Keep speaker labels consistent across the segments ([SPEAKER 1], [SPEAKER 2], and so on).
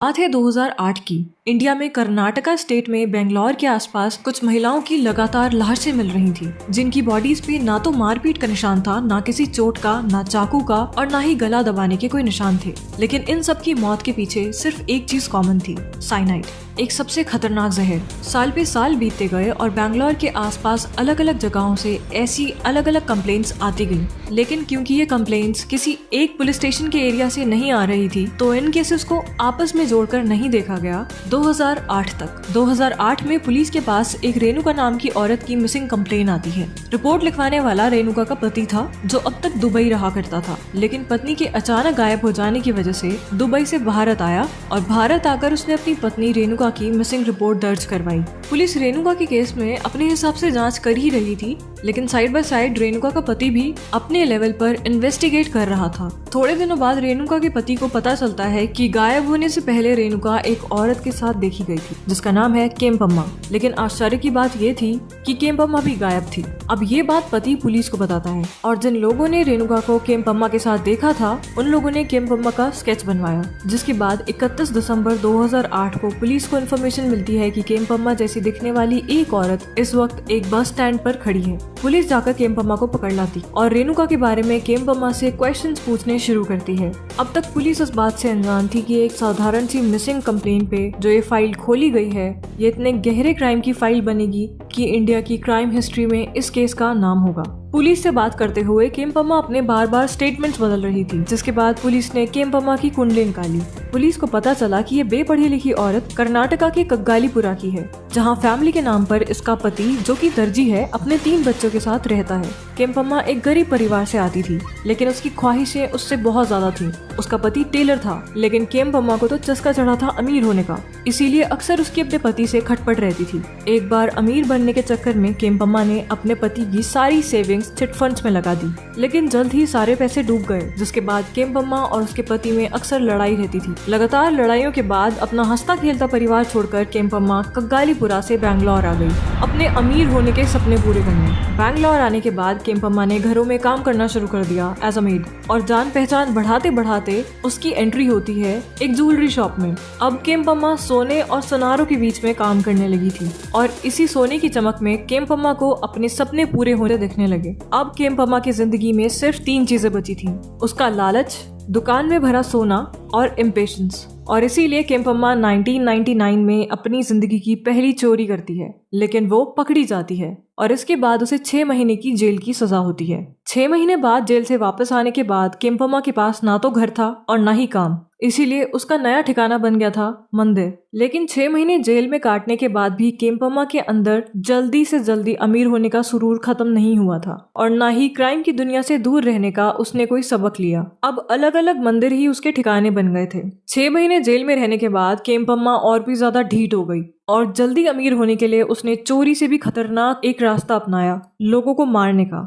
[SPEAKER 1] बात है 2008 की। इंडिया में कर्नाटका स्टेट में बेंगलोर के आसपास कुछ महिलाओं की लगातार लाशें मिल रही थी, जिनकी बॉडीज पे ना तो मारपीट का निशान था, ना किसी चोट का, ना चाकू का और ना ही गला दबाने के कोई निशान थे। लेकिन इन सब की मौत के पीछे सिर्फ एक चीज कॉमन थी, साइनाइड, एक सबसे खतरनाक जहर। साल पे साल बीतते गए और बेंगलोर के आसपास अलग अलग जगहों से ऐसी अलग अलग कंप्लेंट्स आती गईं। लेकिन क्योंकि ये कंप्लेंट्स किसी एक पुलिस स्टेशन के एरिया से नहीं आ रही थी, तो इन केसेस को आपस में जोड़कर नहीं देखा गया 2008 तक। 2008 में पुलिस के पास एक रेणुका नाम की औरत की मिसिंग कंप्लेन आती है। रिपोर्ट लिखवाने वाला रेणुका का पति था, जो अब तक दुबई रहा करता था, लेकिन पत्नी के अचानक गायब हो जाने की वजह से दुबई से भारत आया और भारत आकर उसने अपनी पत्नी रेणुका की मिसिंग रिपोर्ट दर्ज करवाई। पुलिस रेणुका के केस में अपने हिसाब से जांच कर ही रही थी, लेकिन साइड बाय साइड रेणुका का पति भी अपने लेवल पर इन्वेस्टिगेट कर रहा था। थोड़े दिनों बाद रेणुका के पति को पता चलता है कि गायब होने से पहले रेणुका एक औरत के साथ देखी गई थी, जिसका नाम है केम्पम्मा। लेकिन आश्चर्य की बात ये थी कि केम्पम्मा भी गायब थी। अब ये बात पति पुलिस को बताता है और जिन लोगों ने रेणुका को केम्पम्मा के साथ देखा था, उन लोगों ने केम्पम्मा का स्केच बनवाया। जिसके बाद 31 दिसंबर 2008 को पुलिस को इन्फॉर्मेशन मिलती है कि केम्पम्मा जैसी दिखने वाली एक औरत इस वक्त एक बस स्टैंड पर खड़ी है। पुलिस जाकर केम्पम्मा को पकड़ लाती और रेणुका के बारे में केम्पम्मा से क्वेश्चंस पूछने शुरू करती है। अब तक पुलिस इस बात से अनजान थी कि एक साधारण सी मिसिंग कंप्लेन पे जो ये फाइल खोली गई है, ये इतने गहरे क्राइम की फाइल बनेगी कि इंडिया की क्राइम हिस्ट्री में इस केस का नाम होगा। पुलिस से बात करते हुए केम्पम्मा अपने बार बार स्टेटमेंट्स बदल रही थी, जिसके बाद पुलिस ने केम्पम्मा की कुंडली निकाली। पुलिस को पता चला कि ये बेपढ़ी लिखी औरत कर्नाटका के कग्गालीपुरा की है, जहां फैमिली के नाम पर इसका पति, जो कि दर्जी है, अपने 3 बच्चों के साथ रहता है। केम्पम्मा एक गरीब परिवार से आती थी, लेकिन उसकी ख्वाहिशें उससे बहुत ज्यादा थी। उसका पति टेलर था, लेकिन केम्पम्मा को तो चस्का चढ़ा था अमीर होने का, इसीलिए अक्सर उसकी अपने पति से खटपट रहती थी। एक बार अमीर बनने के चक्कर में केम्पम्मा ने अपने पति की सारी सेविंग्स चिट फंड्स में लगा दी, लेकिन जल्द ही सारे पैसे डूब गए। जिसके बाद केम्पम्मा और उसके पति में अक्सर लड़ाई रहती थी। लगातार लड़ाइयों के बाद अपना हंसता खेलता परिवार छोड़कर केम्पम्मा कग्गालीपुरा से बैंगलोर आ गई, अपने अमीर होने के सपने पूरे करने। बैंगलोर आने के बाद केम्पम्मा ने घरों में काम करना शुरू कर दिया एज अ मेड, और जान पहचान बढ़ाते बढ़ाते उसकी एंट्री होती है एक ज्वेलरी शॉप में। अब केम्पम्मा सोने और सोनारों के बीच में काम करने लगी थी, और इसी सोने की चमक में केम्पम्मा को अपने सपने पूरे होते दिखने लगे। अब केम्पम्मा की जिंदगी में सिर्फ 3 चीजें बची थी, उसका लालच, दुकान में भरा सोना और इम्पेशंस। और इसीलिए केम्पम्मा 1999 में अपनी जिंदगी की पहली चोरी करती है, लेकिन वो पकड़ी जाती है और इसके बाद उसे 6 महीने की जेल की सजा होती है। 6 महीने बाद जेल से वापस आने के बाद केम्पम्मा के पास ना तो घर था और ना ही काम, इसीलिए उसका नया ठिकाना बन गया था मंदिर। लेकिन 6 महीने जेल में काटने के बाद भी केम्पम्मा के अंदर जल्दी से जल्दी अमीर होने का सुरूर खत्म नहीं हुआ था, और ना ही क्राइम की दुनिया से दूर रहने का उसने कोई सबक लिया। अब अलग अलग मंदिर ही उसके ठिकाने बन गए थे। 6 महीने जेल में रहने के बाद केम्पम्मा और भी ज्यादा ढीठ हो गई और जल्दी अमीर होने के लिए उसने चोरी से भी खतरनाक एक रास्ता अपनाया, लोगों को मारने का।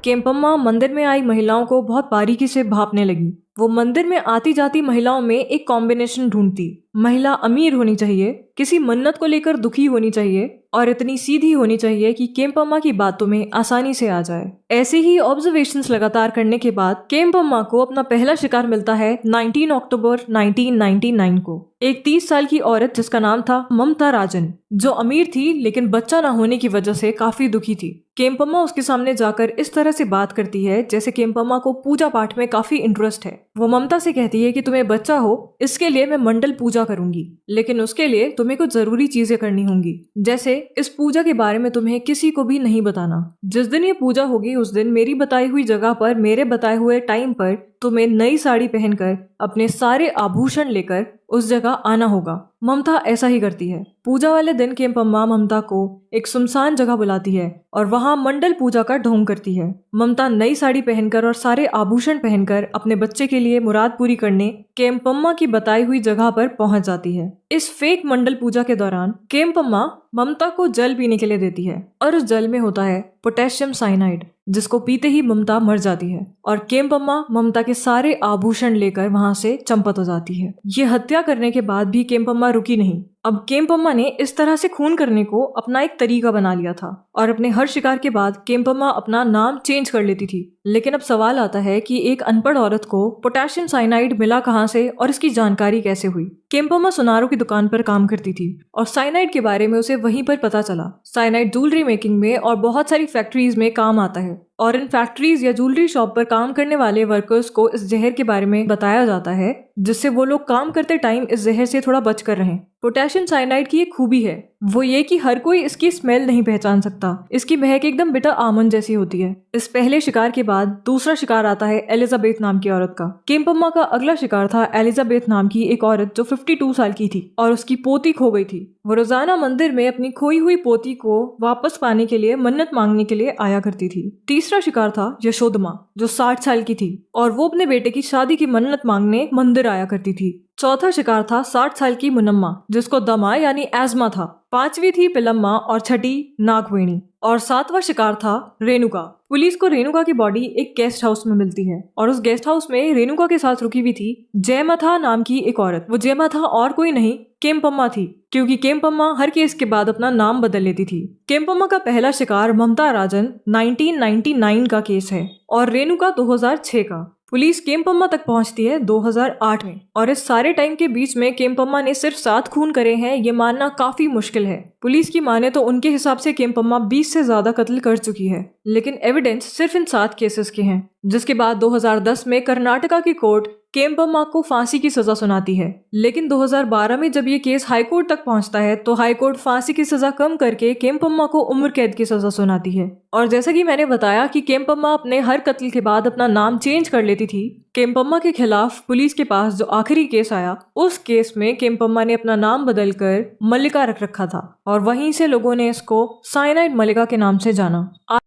[SPEAKER 1] केम्पम्मा मंदिर में आई महिलाओं को बहुत बारीकी से भांपने लगी। वो मंदिर में आती जाती महिलाओं में एक कॉम्बिनेशन ढूंढती। महिला अमीर होनी चाहिए, किसी मन्नत को लेकर दुखी होनी चाहिए और इतनी सीधी होनी चाहिए कि केम्पम्मा की बातों में आसानी से आ जाए। ऐसे ही ऑब्जर्वेशंस लगातार करने के बाद केम्पम्मा को अपना पहला शिकार मिलता है 19 अक्टूबर 1999 को। एक 30 साल की औरत जिसका नाम था ममता राजन, जो अमीर थी लेकिन बच्चा न होने की वजह से काफी दुखी थी। केम्पम्मा उसके सामने जाकर इस तरह से बात करती है जैसे केम्पम्मा को पूजा पाठ में काफी इंटरेस्ट है। वो ममता से कहती है कि तुम्हें बच्चा हो, इसके लिए मैं मंडल पूजा करूंगी, लेकिन उसके लिए तुम्हें कुछ जरूरी चीजें करनी होंगी, जैसे इस पूजा के बारे में तुम्हें किसी को भी नहीं बताना। जिस दिन ये पूजा होगी उस दिन मेरी बताई हुई जगह पर मेरे बताए हुए टाइम पर तुम्हें नई साड़ी पहनकर अपने सारे आभूषण लेकर उस जगह आना होगा। ममता ऐसा ही करती है। पूजा वाले दिन केम्पम्मा ममता को एक सुनसान जगह बुलाती है और वहां मंडल पूजा का ढोंग करती है। ममता नई साड़ी पहनकर और सारे आभूषण पहनकर अपने बच्चे के लिए मुराद पूरी करने केम्पम्मा की बताई हुई जगह पर पहुंच जाती है। इस फेक मंडल पूजा के दौरान केम्पम्मा ममता को जल पीने के लिए देती है, और उस जल में होता है पोटेशियम साइनाइड, जिसको पीते ही ममता मर जाती है और केम्पम्मा ममता के सारे आभूषण लेकर वहां से चंपत हो जाती है। ये हत्या करने के बाद भी केम्पम्मा रुकी नहीं अब केम्पम्मा ने इस तरह से खून करने को अपना एक तरीका बना लिया था और अपने हर शिकार के बाद केम्पम्मा अपना नाम चेंज कर लेती थी। लेकिन अब सवाल आता है कि एक अनपढ़ औरत को पोटेशियम साइनाइड मिला कहां से और इसकी जानकारी कैसे हुई। केम्पम्मा सुनारों की दुकान पर काम करती थी और साइनाइड के बारे में उसे वहीं पर पता चला। साइनाइड ज्वेलरी मेकिंग में और बहुत सारी फैक्ट्रीज में काम आता है और इन फैक्ट्रीज या ज्वेलरी शॉप पर काम करने वाले वर्कर्स को इस जहर के बारे में बताया जाता है, जिससे वो लोग काम करते टाइम इस जहर से थोड़ा बच कर रहें। पोटेशियम साइनाइड की एक खूबी है वो ये कि हर कोई इसकी स्मेल नहीं पहचान सकता। इसकी महक एकदम बिटर आमंड जैसी होती है। इस पहले शिकार के बाद दूसरा शिकार आता है एलिजाबेथ नाम की औरत का। केम्पम्मा का अगला शिकार था एलिजाबेथ नाम की एक औरत जो 52 साल की थी और उसकी पोती खो गई थी। वो रोजाना मंदिर में अपनी खोई हुई पोती को वापस पाने के लिए मन्नत मांगने के लिए आया करती थी। तीसरा शिकार था यशोदमा जो 60 साल की थी और वो अपने बेटे की शादी की मन्नत मांगने मंदिर आया करती थी। चौथा शिकार था 60 साल की मुनम्मा जिसको दमा यानी एजमा था। पांचवी थी पिलम्मा और छठी नागवेणी और सातवां शिकार था रेणुका। पुलिस को रेणुका की बॉडी एक गेस्ट हाउस में मिलती है और उस गेस्ट हाउस में रेणुका के साथ रुकी हुई थी जयमाथा नाम की एक औरत। वो जयमाथा और कोई नहीं केम्पम्मा थी, क्योंकि केम्पम्मा हर केस के बाद अपना नाम बदल लेती थी। केम्पम्मा का पहला शिकार ममता राजन 1999 का केस है और रेणुका 2006 का। पुलिस केम्पम्मा तक पहुंचती है 2008 में और इस सारे टाइम के बीच में केम्पम्मा ने सिर्फ 7 खून करे हैं, ये मानना काफी मुश्किल है। पुलिस की माने तो उनके हिसाब से केम्पम्मा 20 से ज्यादा कत्ल कर चुकी है, लेकिन एविडेंस सिर्फ इन 7 केसेस के हैं। जिसके बाद 2010 में कर्नाटका की कोर्ट केम्पम्मा को फांसी की सजा सुनाती है, लेकिन 2012 में जब ये केस हाई कोर्ट तक पहुंचता है तो हाई कोर्ट फांसी की सजा कम करके केम्पम्मा को उम्र कैद की सजा सुनाती है। और जैसा कि मैंने बताया कि केम्पम्मा अपने हर कत्ल के बाद अपना नाम चेंज कर लेती थी, केम्पम्मा के खिलाफ पुलिस के पास जो आखिरी केस आया उस केस में केम्पम्मा ने अपना नाम बदलकर मल्लिका रख रखा था और वहीं से लोगों ने इसको साइनाइड मल्लिका के नाम से जाना।